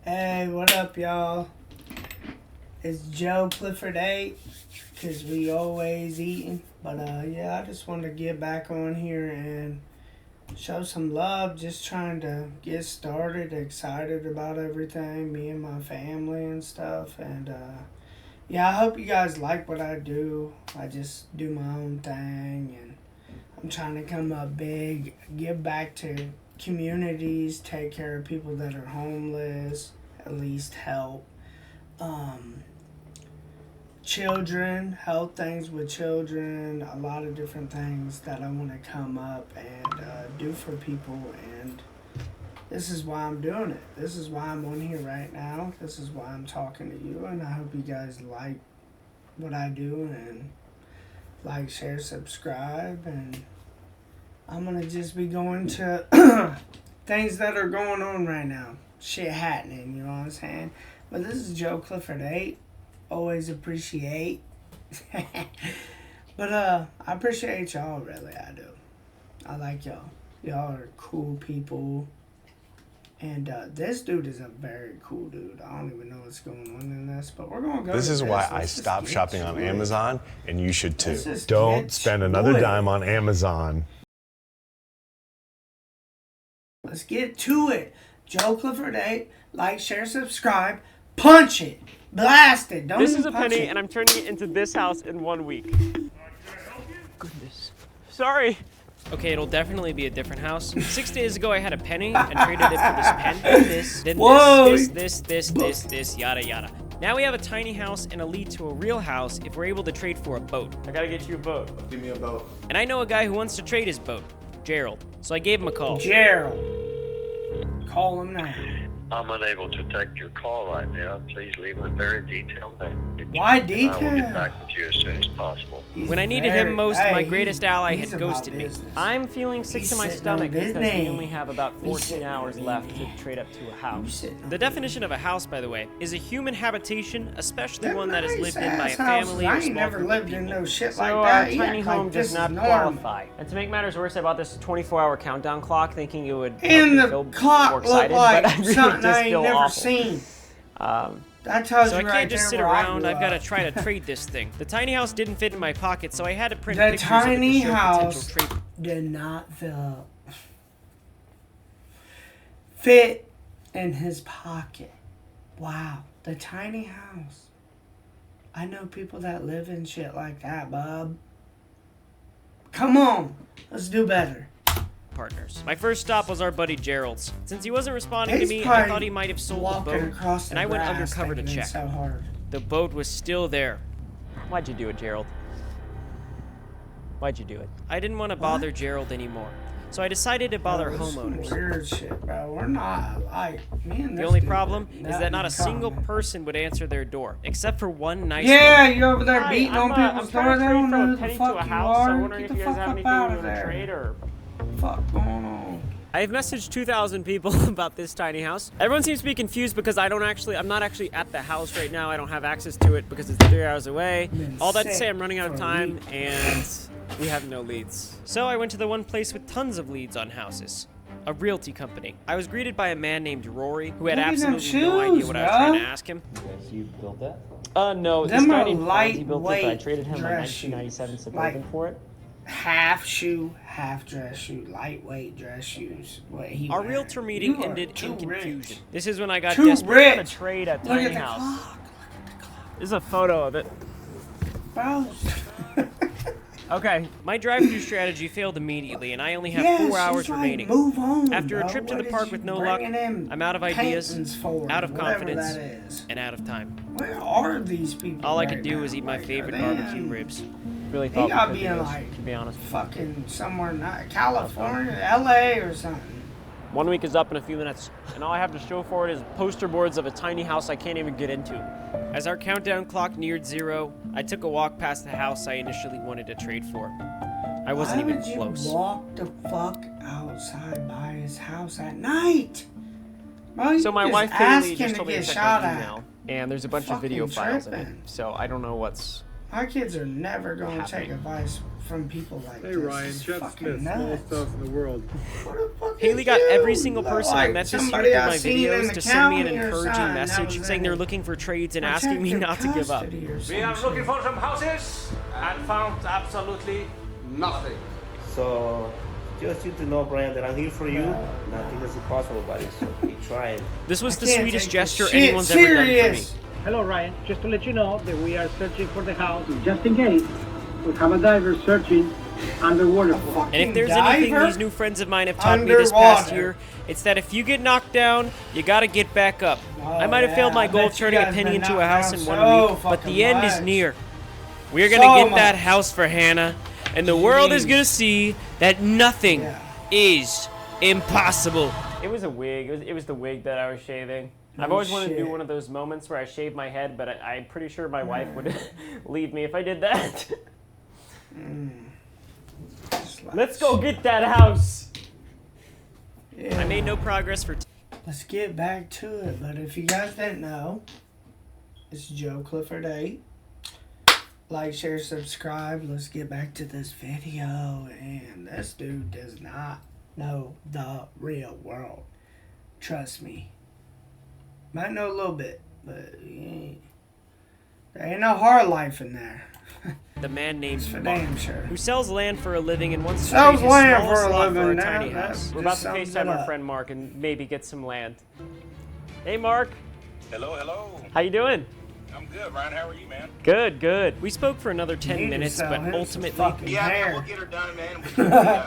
Hey, what up, y'all? It's Joe Clifford 8, because we always eating. But, yeah, I just wanted to get back on here and show some love. Just trying to get started, excited about everything, me and my family and stuff. And, yeah, I hope you guys like what I do. I just do my own thing, and I'm trying to come up big, give back to communities, take care of people that are homeless, at least help. Children, help things with children, a lot of different things that I want to come up and do for people. And this is why I'm doing it. This is why I'm on here right now. This is why I'm talking to you. And I hope you guys like what I do and like, share, subscribe. And I'm going to just be going to things that are going on right now. Shit happening, you know what I'm saying? But this is Joe Clifford 8. Always appreciate. But I appreciate y'all, really, I do. I like y'all. Y'all are cool people. And this dude is a very cool dude. I don't even know what's going on in this, but we're going to go This to is why I Let's stopped just shopping get on to it. Amazon, and you should too. Let's just Don't get spend to another it. dime on Amazon. Let's get to it. Joe Clifford 8. Like, share, subscribe. Punch it. Blast it. Don't This even is a punch penny, it. and I'm turning it into this house in 1 week. Goodness. Sorry. Okay, it'll definitely be a different house. 6 days ago, I had a penny and traded it for this pen, then Whoa. this, yada yada. Now we have a tiny house and a lead to a real house if we're able to trade for a boat. I gotta get you a boat. Give me a boat. And I know a guy who wants to trade his boat, Gerald. So I gave him a call. Gerald. Call him now. I'm unable to take your call right now. Please leave a very detailed message. Why I will get detail? back with you as soon as possible. He's When I needed very- him most, hey, my greatest ally he's had about ghosted me. business. I'm feeling sick He's to my sitting on stomach his because we name. only have about He's 14 sitting hours on left his to name. trade up to a He's house. sitting on The definition of a house, by the way, is a human habitation, especially Them one that is nice lived in by a ass houses. family I or ain't small never group of lived in people. no shit So like our that. Yeah, tiny like, home this does is not normal. qualify. And to make matters worse, I bought this 24-hour countdown clock thinking it would help And me the feel clock more looked excited, like but I really something just I ain't feel never awful. seen. That tells So I you can't right just there sit where I around, grew I've got to up. try to trade this thing. The tiny house didn't fit in my pocket, so I had to print The pictures of it tiny to show house potential trade. did not fit in his pocket. Wow. The tiny house. I know people that live in shit like that, bub. Come on. Let's do better. Partners. My first stop was our buddy Gerald's. Since he wasn't responding He's to me, I probably thought he might have sold the walking boat, across the and I went grass undercover to thinking check. So hard. The boat was still there. Why'd you do it, Gerald? Why'd you do it? I didn't want to bother Gerald anymore, so I decided to bother Bro, this is some homeowners. weird shit, bro. We're not alike. Me and The this only dude problem got is that not a nothing in single common. person would answer their door, except for one nice Yeah, woman. you over there Hi, beating on I'm people's trying doors. to They trade don't from know a who the penny to fuck a you house. I'm are. wondering Get if the you guys fuck have up anything out you of want to there. trade or. Fuck going on? I've messaged 2,000 people about this tiny house. Everyone seems to be confused because I'm not actually at the house right now. I don't have access to it because it's 3 hours away. Been All that to sick say, I'm running out of for a time week. and we have no leads. So I went to the one place with tons of leads on houses. A realty company. I was greeted by a man named Rory who had Look at them absolutely no idea shoes, what I was trying to bro. ask him. You built that? No, this Them guy are named Fonzie built it, but I lightweight traded him my dress 1997 shoes. Suburban Like- for it. Half shoe, half dress shoe, lightweight dress shoes. What he Our wearing. realtor meeting You are ended too in confusion. rich. This is when I got Too desperate rich. to trade a Look tiny at the house. clock. This is a photo of it. Bro. Okay, my drive-through strategy failed immediately, and I only have Yeah, 4 hours she's like, remaining. move on, After a bro. trip to What the is park you with no luck, bringing them I'm out of ideas, paintings for, out of whatever confidence, that is. and out of time. Where are these people? All I right could do now? was eat my Like, favorite are they barbecue in ribs. Really He thought gotta we be could do in this, like to be honest. fucking somewhere, not California, LA or something. 1 week is up in a few minutes, and all I have to show for it is poster boards of a tiny house I can't even get into. As our countdown clock neared 0, I took a walk past the house I initially wanted to trade for. I wasn't Why even would close. you walk the fuck outside by his house at night? Bro, you So my just wife ask Kaylee him just to told me to get check shot my at. email, and there's a bunch of video Fucking files in it. tripping. So I don't know what's. My kids are never gonna happening. take advice from people like Hey this. Ryan, It's Jeff fucking Smith, nuts. smallest house in the world. What the fuck Haley is got you? every single Look person like I met this year somebody through I my seen in videos the to send me an county or encouraging something that message was saying in they're a looking for trades and asking me not to give up. protective custody or We are some looking shit. for some houses and found absolutely nothing. So just you to know, Brian, that I'm here for you. Nothing is impossible, buddy. So keep trying. This was I the can't sweetest take gesture this shit anyone's ever done for me. serious. Hello, Ryan. Just to let you know that we are searching for the house. Just in case, we have a diver searching underwater for it. Fucking And if there's diver? anything these new friends of mine have taught me this past year, it's that if you get knocked down, you gotta get back up. I might have failed my goal of turning a penny into a house in 1 week, but the end is near. We're gonna get that house for Hannah, and the world is gonna see that nothing is impossible. It was a wig. It was the wig that I was shaving. I've always wanted to do one of those moments where I shave my head, but I'm pretty sure my wife would leave me if I did that. Let's go get that house. Yeah. I made no progress for Let's get back to it. But if you guys didn't know, it's Joe Clifford 8. Like, share, subscribe. Let's get back to this video. And this dude does not know the real world. Trust me. Might know a little bit, but there ain't no hard life in there. the man named For Mark, damn sure. who sells land for a living and wants to Sells trade his land smallest for a lot living for a now. tiny That house. We're just about to sums FaceTime it our up. friend Mark and maybe get some land. Hey Mark, Hello, hello. how you doing? I'm good, Ryan. How are you, man? Good, good. We spoke for another 10 Need to minutes, sell but him some ultimately... fucking Yeah, hair. man, we'll get her done, man.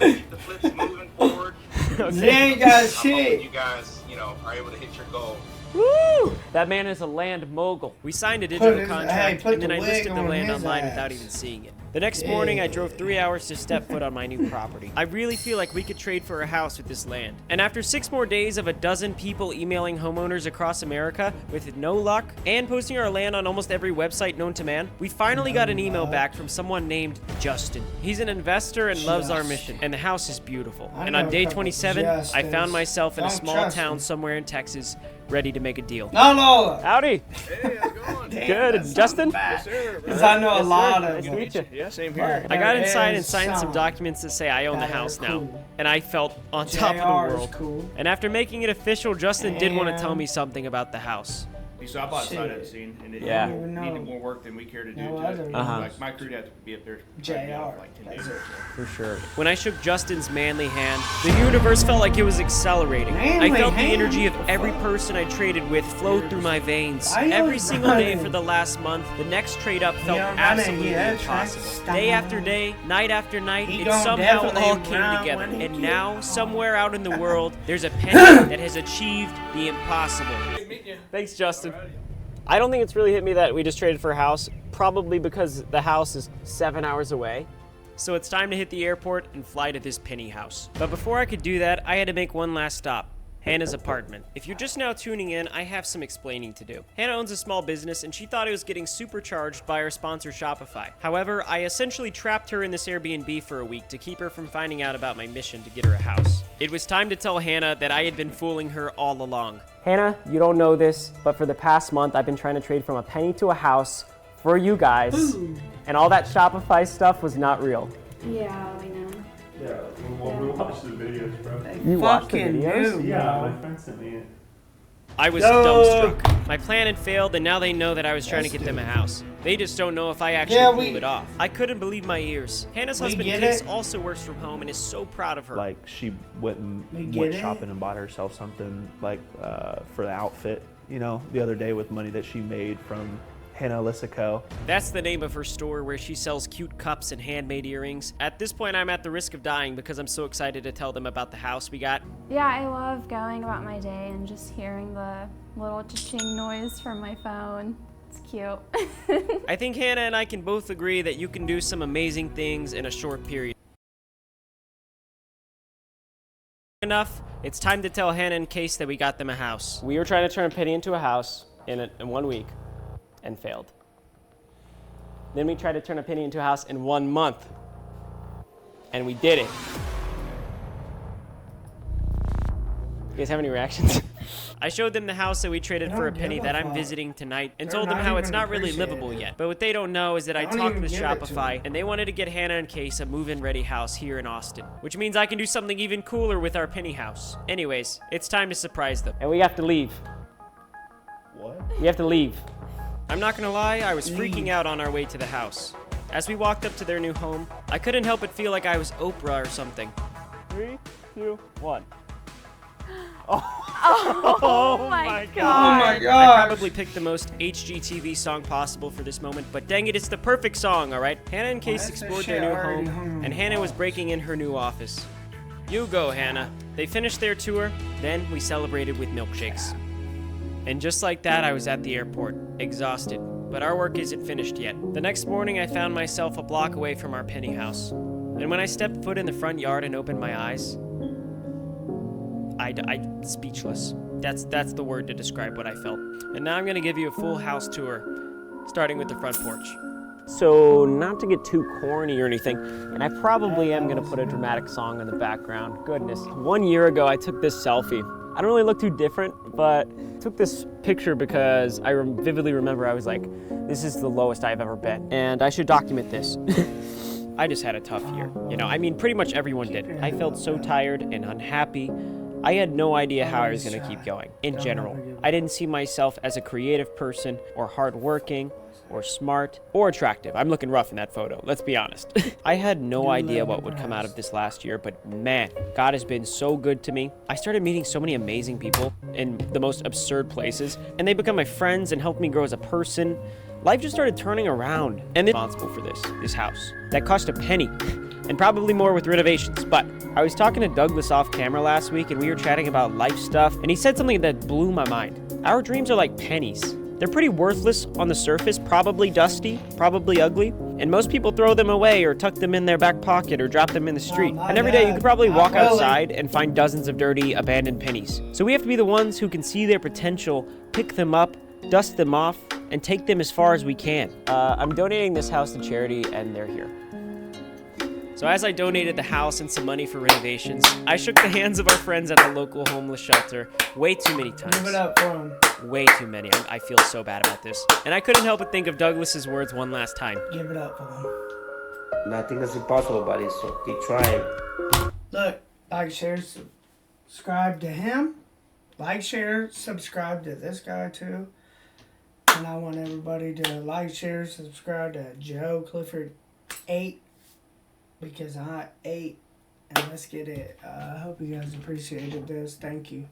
We keep the flips moving forward. They ain't got I'm hoping shit. you guys, are able to hit your goal. Woo! That man is a land mogul. We signed a digital his- contract, put and then the I wig listed the on land his online ass. without even seeing it. The next morning, I drove 3 hours to step foot on my new property. I really feel like we could trade for a house with this land. And after 6 more days of a dozen people emailing homeowners across America with no luck, and posting our land on almost every website known to man, we finally got an email back from someone named Justin. He's an investor and loves our mission, and the house is beautiful. I And know on a day couple 27, I Justins. found myself in a Don't small trust town me. somewhere in Texas, ready to make a deal. No, no. Howdy. Hey, how's it going? Good. Justin? Because I know a lot of Nice to them. meet you. Yeah, same here. I got There inside and is signed some some documents that say I own the that are house now. cool. And I felt on top of JR the is world. cool. And after making it official, Justin did want to tell And- me something about the house. So I bought a side Shit. unseen, and it Yeah. Even needed though more work than we care to do no to other it. Uh-huh. Like my crew had to be up there JR. for like 10 days. That's it. For sure. When I shook Justin's manly hand, the universe felt like it was accelerating. Manly I felt hand? the energy of What the every fuck? person I traded with flow through my veins. I Every was single day running. for the last month, the next trade up felt You're running, absolutely yeah, impossible. trust Day me. after day, night after night, He it gon' somehow definitely all came run together. when he And get now, home. somewhere out in the world, there's a penny that has achieved the impossible. Thanks, Justin. I don't think it's really hit me that we just traded for a house, probably because the house is 7 hours away. So it's time to hit the airport and fly to this penny house. But before I could do that, I had to make one last stop. Hannah's apartment. If you're just now tuning in, I have some explaining to do. Hannah owns a small business and she thought it was getting supercharged by our sponsor Shopify. However, I essentially trapped her in this Airbnb for a week to keep her from finding out about my mission to get her a house. It was time to tell Hannah that I had been fooling her all along. Hannah, you don't know this, but for the past month I've been trying to trade from a penny to a house for you guys. And all that Shopify stuff was not real. Yeah, we know. Yeah, we watched the videos, bro. You watched the Fucking videos? knew, Yeah, bro. my friend sent me it. I was No. dumbstruck. My plan had failed, and now they know that I was trying to get them a house. They just don't know if I actually pulled it off. I couldn't believe my ears. Hannah's We husband get Case it. also works from home and is so proud of her. Like she went We and get went it. shopping and bought herself something like for the outfit, the other day with money that she made from Hannah Alyssa Co. That's the name of her store where she sells cute cups and handmade earrings. At this point, I'm at the risk of dying because I'm so excited to tell them about the house we got. Yeah, I love going about my day and just hearing the little cha-ching noise from my phone. It's cute. I think Hannah and I can both agree that you can do some amazing things in a short period. Enough, it's time to tell Hannah and Case that we got them a house. We were trying to turn a penny into a house in 1 week and failed. Then we tried to turn a penny into a house in 1 month and we did it. You guys have any reactions? I showed them the house that we traded for a penny that I'm visiting tonight and told them how it's not really livable yet. But what they don't know is that I talked with Shopify and they wanted to get Hannah and Case a move-in ready house here in Austin, which means I can do something even cooler with our penny house. Anyways, it's time to surprise them. And we have to leave. What? We have to leave. I'm not gonna lie, I was freaking out on our way to the house. As we walked up to their new home, I couldn't help but feel like I was Oprah or something. 3, 2, 1. Oh my god. Oh my I gosh. probably picked the most HGTV song possible for this moment, but dang it, it's the perfect song, alright? Hannah and Case That's the explored shit their new I already home, hung on and the Hannah was wall. breaking in her new office. You go, Hannah. They finished their tour, then we celebrated with milkshakes. And just like that, I was at the airport, exhausted. But our work isn't finished yet. The next morning, I found myself a block away from our penny house. And when I stepped foot in the front yard and opened my eyes, I speechless. That's the word to describe what I felt. And now I'm gonna give you a full house tour, starting with the front porch. So, not to get too corny or anything, and I probably am gonna put a dramatic song in the background. Goodness. 1 year ago, I took this selfie. I don't really look too different, but I took this picture because I vividly remember I was like, this is the lowest I've ever been, and I should document this. I just had a tough year. You know, I mean, pretty much everyone did. I felt so tired and unhappy. I had no idea how I was going to keep going, in general. I didn't see myself as a creative person, or hardworking, or smart, or attractive. I'm looking rough in that photo, let's be honest. I had no idea what would come out of this last year, but man, God has been so good to me. I started meeting so many amazing people in the most absurd places, and they become my friends and helped me grow as a person. Life just started turning around, and they're responsible for this house. That cost a penny, and probably more with renovations, but I was talking to Douglas off camera last week, and we were chatting about life stuff, and he said something that blew my mind. Our dreams are like pennies. They're pretty worthless on the surface, probably dusty, probably ugly, and most people throw them away or tuck them in their back pocket or drop them in the street. And every day you could probably walk outside and find dozens of dirty, abandoned pennies. So we have to be the ones who can see their potential, pick them up, dust them off, and take them as far as we can. I'm donating this house to charity, and they're here. So as I donated the house and some money for renovations, I shook the hands of our friends at the local homeless shelter way too many times. Give it up for him. Way too many. I feel so bad about this. And I couldn't help but think of Douglas's words one last time. Give it up for him. Nothing is impossible, buddy, so keep trying. Look, like, share, subscribe to him. Like, share, subscribe to this guy too. And I want everybody to like, share, subscribe to Joe Clifford 8. Because I ate, and let's get it. I hope you guys appreciated this. Thank you.